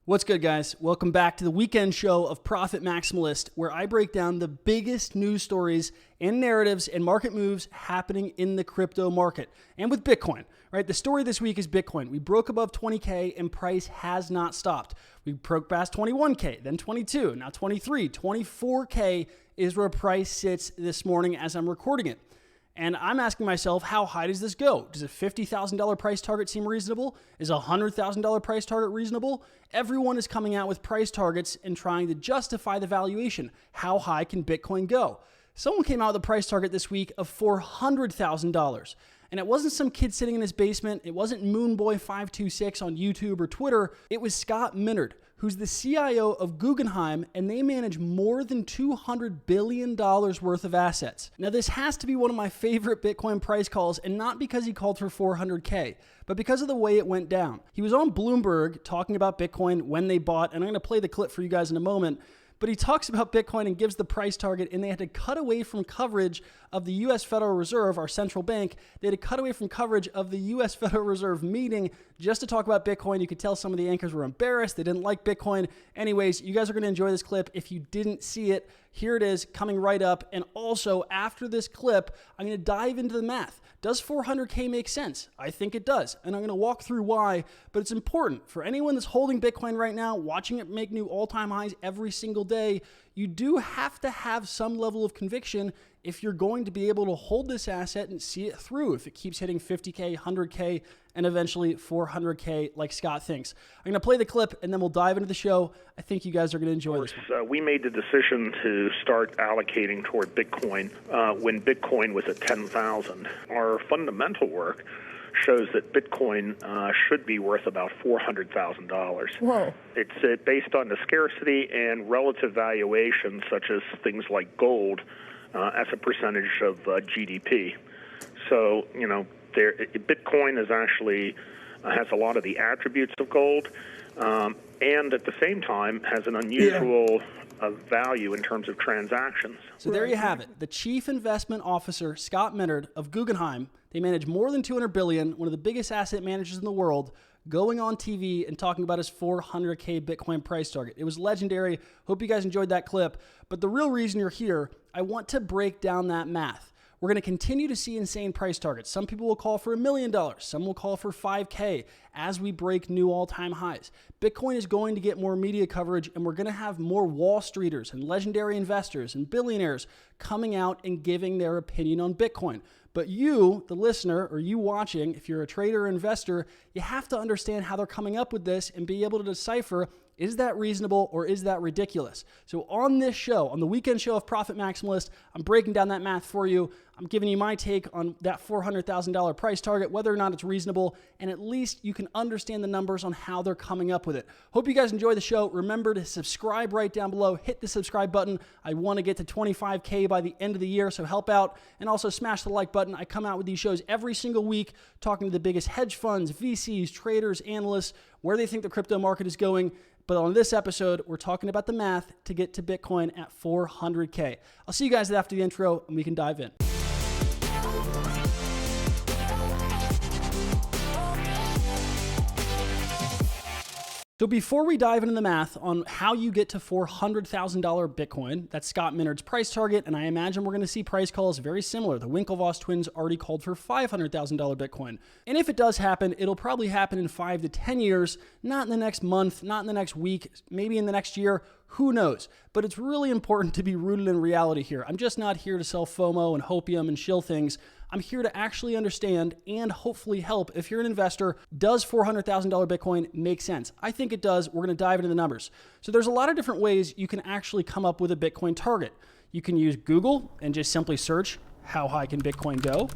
What's good, guys? Welcome back to the weekend show of Profit Maximalist, where I break down the biggest news stories and narratives and market moves happening in the crypto market and with Bitcoin, right? The story this week is Bitcoin. We broke above 20K and price has not stopped. We broke past 21K, then 22, now 23, 24K is where price sits this morning as I'm recording it. And I'm asking myself, how high does this go? Does a $50,000 price target seem reasonable? Is a $100,000 price target reasonable? Everyone is coming out with price targets and trying to justify the valuation. How high can Bitcoin go? Someone came out with a price target this week of $400,000. And it wasn't some kid sitting in his basement. It wasn't Moonboy526 on YouTube or Twitter. It was Scott Minerd, who's the CIO of Guggenheim, and they manage more than $200 billion worth of assets. Now, this has to be one of my favorite Bitcoin price calls, and not because he called for 400K, but because of the way it went down. He was on Bloomberg talking about Bitcoin when they bought, and I'm going to play the clip for you guys in a moment. But he talks about Bitcoin and gives the price target, and they had to cut away from coverage of the U.S. Federal Reserve, our central bank. They had to cut away from coverage of the U.S. Federal Reserve meeting just to talk about Bitcoin. You could tell some of the anchors were embarrassed. They didn't like Bitcoin. Anyways, you guys are going to enjoy this clip. If you didn't see it, here it is coming right up. And also, after this clip, I'm going to dive into the math. Does 400K make sense? I think it does. And I'm going to walk through why, but it's important for anyone that's holding Bitcoin right now, watching it make new all-time highs every single day. You do have to have some level of conviction if you're going to be able to hold this asset and see it through. If it keeps hitting 50K, 100K, and eventually 400K like Scott thinks. I'm going to play the clip and then we'll dive into the show. I think you guys are going to enjoy this one. We made the decision to start allocating toward Bitcoin when Bitcoin was at 10,000. Our fundamental work shows that Bitcoin should be worth about $400,000. Whoa. It's based on the scarcity and relative valuation, such as things like gold as a percentage of GDP. So, Bitcoin is actually has a lot of the attributes of gold, and at the same time has an unusual value in terms of transactions. So there you have it. The Chief Investment Officer, Scott Minerd of Guggenheim. They manage more than $200 billion, one of the biggest asset managers in the world, going on TV and talking about his 400K Bitcoin price target. It was legendary. Hope you guys enjoyed that clip. But the real reason you're here, I want to break down that math. We're going to continue to see insane price targets. Some people will call for $1 million. Some will call for 5K as we break new all-time highs. Bitcoin is going to get more media coverage, and we're going to have more Wall Streeters and legendary investors and billionaires coming out and giving their opinion on Bitcoin. But you, the listener, or you watching, if you're a trader or investor, you have to understand how they're coming up with this and be able to decipher, is that reasonable or is that ridiculous? So on this show, on the weekend show of Profit Maximalist, I'm breaking down that math for you. I'm giving you my take on that $400,000 price target, whether or not it's reasonable, and at least you can understand the numbers on how they're coming up with it. Hope you guys enjoy the show. Remember to subscribe right down below. Hit the subscribe button. I want to get to 25K by the end of the year, so help out. And also smash the like button. I come out with these shows every single week, talking to the biggest hedge funds, VCs, traders, analysts, where they think the crypto market is going. But on this episode, we're talking about the math to get to Bitcoin at 400K. I'll see you guys after the intro, and we can dive in. So before we dive into the math on how you get to $400,000 Bitcoin, that's Scott Minerd's price target, and I imagine we're going to see price calls very similar. The Winklevoss twins already called for $500,000 Bitcoin. And if it does happen, it'll probably happen in 5 to 10 years, not in the next month, not in the next week, maybe in the next year. Who knows? But it's really important to be rooted in reality here. I'm just not here to sell FOMO and hopium and shill things. I'm here to actually understand and hopefully help. If you're an investor, does $400,000 Bitcoin make sense? I think it does. We're going to dive into the numbers. So there's a lot of different ways you can actually come up with a Bitcoin target. You can use Google and just simply search, how high can Bitcoin go?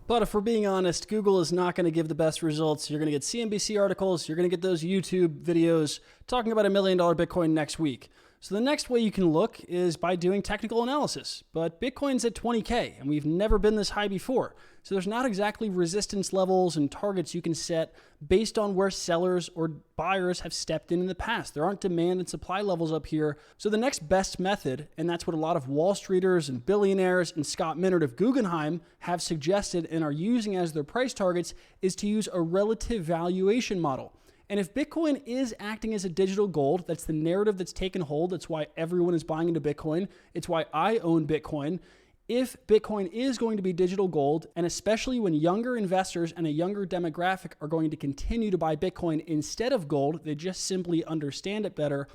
But if we're being honest, Google is not going to give the best results. You're going to get CNBC articles. You're going to get those YouTube videos talking about $1 million Bitcoin next week. So the next way you can look is by doing technical analysis. But Bitcoin's at 20K, and we've never been this high before. So there's not exactly resistance levels and targets you can set based on where sellers or buyers have stepped in the past. There aren't demand and supply levels up here. So the next best method, and that's what a lot of Wall Streeters and billionaires and Scott Minerd of Guggenheim have suggested and are using as their price targets, is to use a relative valuation model. And if Bitcoin is acting as a digital gold, that's the narrative that's taken hold. That's why everyone is buying into Bitcoin. It's why I own Bitcoin. If Bitcoin is going to be digital gold, and especially when younger investors and a younger demographic are going to continue to buy Bitcoin instead of gold, they just simply understand it better,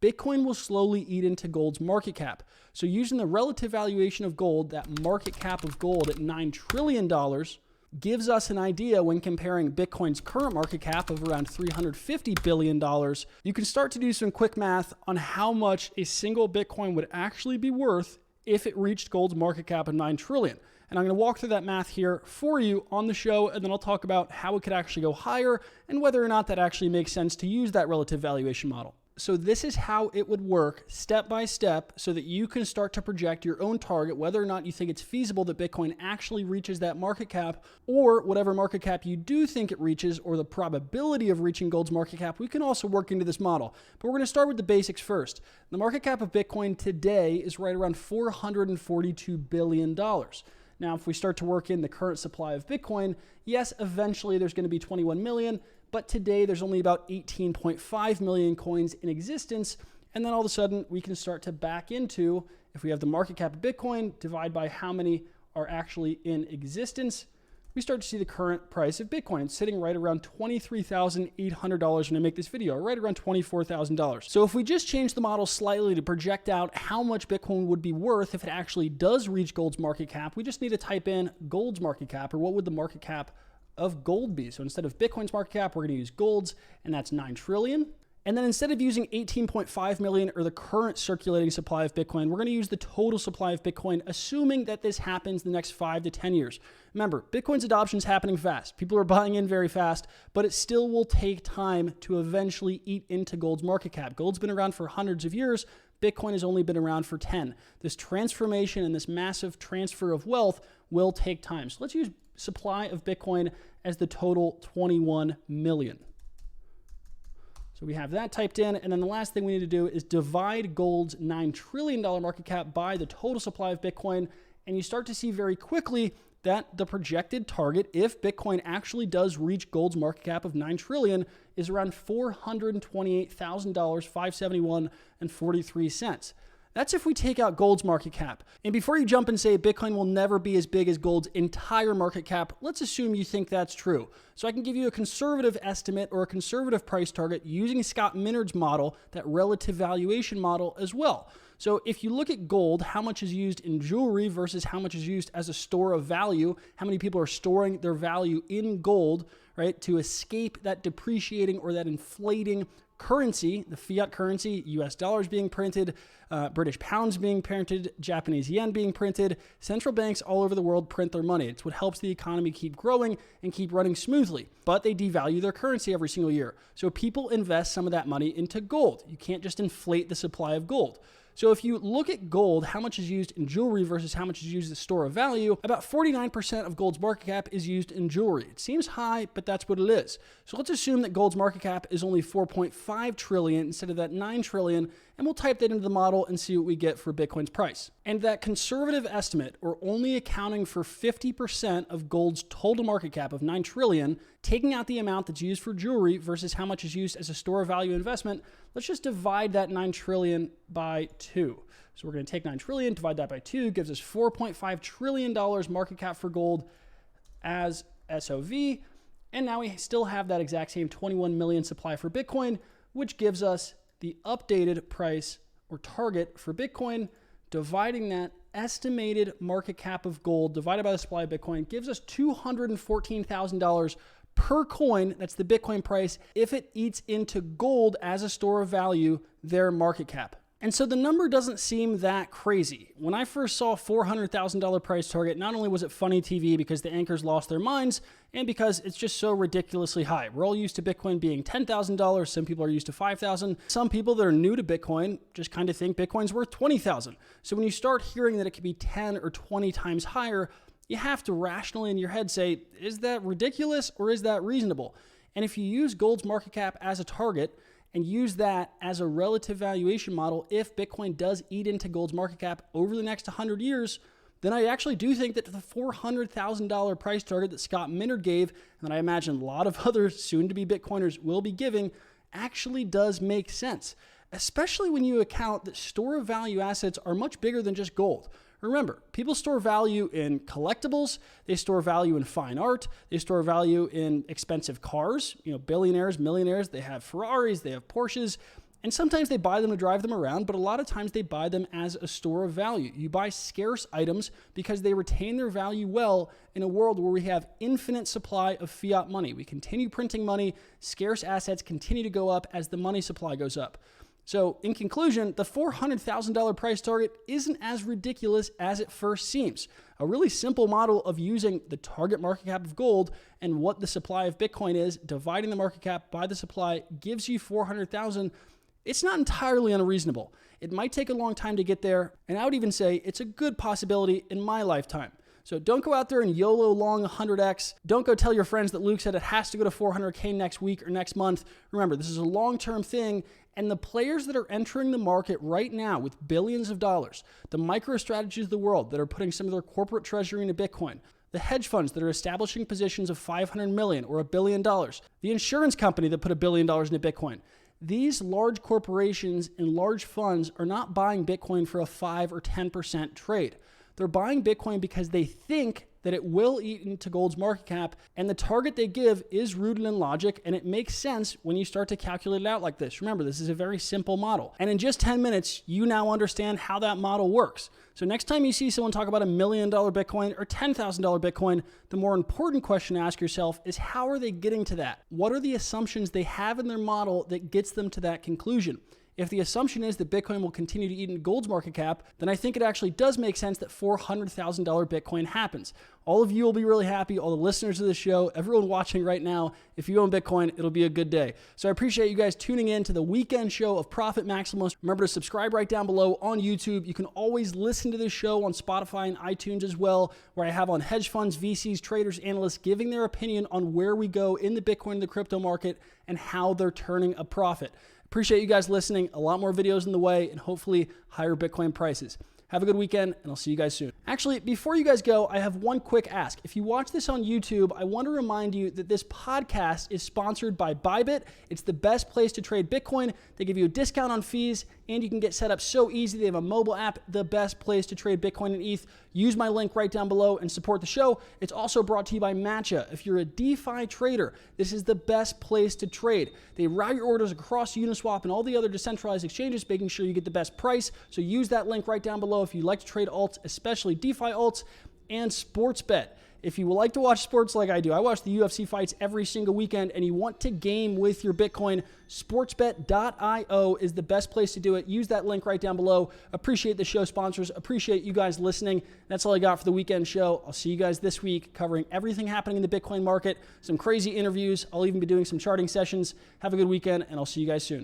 Bitcoin will slowly eat into gold's market cap. So using the relative valuation of gold, that market cap of gold at $9 trillion, gives us an idea when comparing Bitcoin's current market cap of around $350 billion. You can start to do some quick math on how much a single Bitcoin would actually be worth if it reached gold's market cap of $9 trillion. And I'm going to walk through that math here for you on the show, and then I'll talk about how it could actually go higher and whether or not that actually makes sense to use that relative valuation model. So this is how it would work step by step so that you can start to project your own target, whether or not you think it's feasible that Bitcoin actually reaches that market cap, or whatever market cap you do think it reaches, or the probability of reaching gold's market cap. We can also work into this model, but we're going to start with the basics first. The market cap of Bitcoin today is right around $442 billion. Now, if we start to work in the current supply of Bitcoin, yes, eventually there's going to be 21 million, but today there's only about 18.5 million coins in existence. And then all of a sudden we can start to back into, if we have the market cap of Bitcoin, divide by how many are actually in existence, we start to see the current price of Bitcoin. It's sitting right around $23,800 when I make this video, right around $24,000. So if we just change the model slightly to project out how much Bitcoin would be worth if it actually does reach gold's market cap, we just need to type in gold's market cap, or what would the market cap of gold be. So instead of Bitcoin's market cap, we're going to use gold's, and that's 9 trillion. And then instead of using 18.5 million or the current circulating supply of Bitcoin, we're going to use the total supply of Bitcoin, assuming that this happens in the next 5 to 10 years. Remember, Bitcoin's adoption is happening fast. People are buying in very fast, but it still will take time to eventually eat into gold's market cap. Gold's been around for hundreds of years. Bitcoin has only been around for 10. This transformation and this massive transfer of wealth will take time. So let's use supply of Bitcoin as the total 21 million. So we have that typed in, and then the last thing we need to do is divide gold's $9 trillion market cap by the total supply of Bitcoin, and you start to see very quickly that the projected target, if Bitcoin actually does reach gold's market cap of $9 trillion, is around $428,000, $571.43. That's if we take out gold's market cap. And before you jump and say Bitcoin will never be as big as gold's entire market cap, let's assume you think that's true. So I can give you a conservative estimate or a conservative price target using Scott Minerd's model, that relative valuation model as well. So if you look at gold, how much is used in jewelry versus how much is used as a store of value, how many people are storing their value in gold, right, to escape that depreciating or that inflating currency, the fiat currency, US dollars being printed, British pounds being printed, Japanese yen being printed. Central banks all over the world print their money. It's what helps the economy keep growing and keep running smoothly. But they devalue their currency every single year. So people invest some of that money into gold. You can't just inflate the supply of gold. So if you look at gold, how much is used in jewelry versus how much is used as a store of value, about 49% of gold's market cap is used in jewelry. It seems high, but that's what it is. So let's assume that gold's market cap is only 4.5 trillion instead of that 9 trillion, and we'll type that into the model and see what we get for Bitcoin's price. And that conservative estimate, or only accounting for 50% of gold's total market cap of 9 trillion, taking out the amount that's used for jewelry versus how much is used as a store of value investment, let's just divide that 9 trillion by 2. So we're going to take 9 trillion, divide that by 2, gives us $4.5 trillion market cap for gold as SOV. And now we still have that exact same 21 million supply for Bitcoin, which gives us the updated price or target for Bitcoin. Dividing that estimated market cap of gold divided by the supply of Bitcoin gives us $214,000 per coin. That's the Bitcoin price if it eats into gold as a store of value, their market cap. And so the number doesn't seem that crazy. When I first saw $400,000 price target, not only was it funny TV because the anchors lost their minds, and because it's just so ridiculously high. We're all used to Bitcoin being $10,000. Some people are used to $5,000. Some people that are new to Bitcoin just kind of think Bitcoin's worth $20,000. So when you start hearing that it could be 10 or 20 times higher, you have to rationally in your head say, is that ridiculous or is that reasonable? And if you use gold's market cap as a target, and use that as a relative valuation model, if Bitcoin does eat into gold's market cap over the next 100 years, then I actually do think that the $400,000 price target that Scott Minerd gave, and that I imagine a lot of other soon-to-be Bitcoiners will be giving, actually does make sense, especially when you account that store of value assets are much bigger than just gold. Remember, people store value in collectibles, they store value in fine art, they store value in expensive cars. Billionaires, millionaires, they have Ferraris, they have Porsches, and sometimes they buy them to drive them around, but a lot of times they buy them as a store of value. You buy scarce items because they retain their value well in a world where we have infinite supply of fiat money. We continue printing money, scarce assets continue to go up as the money supply goes up. So in conclusion, the $400,000 price target isn't as ridiculous as it first seems. A really simple model of using the target market cap of gold and what the supply of Bitcoin is, dividing the market cap by the supply gives you 400,000. It's not entirely unreasonable. It might take a long time to get there, and I would even say it's a good possibility in my lifetime. So don't go out there and YOLO long 100x. Don't go tell your friends that Luke said it has to go to 400K next week or next month. Remember, this is a long-term thing, and the players that are entering the market right now with billions of dollars, the MicroStrategies of the world that are putting some of their corporate treasury into Bitcoin, the hedge funds that are establishing positions of $500 million or $1 billion, the insurance company that put $1 billion into Bitcoin. These large corporations and large funds are not buying Bitcoin for a 5 or 10% trade. They're buying Bitcoin because they think that it will eat into gold's market cap, and the target they give is rooted in logic, and it makes sense when you start to calculate it out like this. Remember, this is a very simple model. And in just 10 minutes, you now understand how that model works. So next time you see someone talk about $1 million Bitcoin or $10,000 Bitcoin, the more important question to ask yourself is, how are they getting to that? What are the assumptions they have in their model that gets them to that conclusion? If the assumption is that Bitcoin will continue to eat into gold's market cap, then I think it actually does make sense that $400,000 Bitcoin happens. All of you will be really happy, all the listeners of the show, everyone watching right now. If you own Bitcoin, it'll be a good day. So I appreciate you guys tuning in to the weekend show of Profit Maximalist. Remember to subscribe right down below on YouTube. You can always listen to this show on Spotify and iTunes as well, where I have on hedge funds, VCs, traders, analysts giving their opinion on where we go in the Bitcoin and the crypto market and how they're turning a profit. Appreciate you guys listening. A lot more videos in the way and hopefully higher Bitcoin prices. Have a good weekend, and I'll see you guys soon. Actually, before you guys go, I have one quick ask. If you watch this on YouTube, I want to remind you that this podcast is sponsored by Bybit. It's the best place to trade Bitcoin. They give you a discount on fees, and you can get set up so easy. They have a mobile app, the best place to trade Bitcoin and ETH. Use my link right down below and support the show. It's also brought to you by Matcha. If you're a DeFi trader, this is the best place to trade. They route your orders across Uniswap and all the other decentralized exchanges, making sure you get the best price. So use that link right down below if you like to trade alts, especially DeFi alts, and Sportsbet. If you would like to watch sports like I do, I watch the UFC fights every single weekend, and you want to game with your Bitcoin, sportsbet.io is the best place to do it. Use that link right down below. Appreciate the show sponsors. Appreciate you guys listening. That's all I got for the weekend show. I'll see you guys this week covering everything happening in the Bitcoin market, some crazy interviews. I'll even be doing some charting sessions. Have a good weekend, and I'll see you guys soon.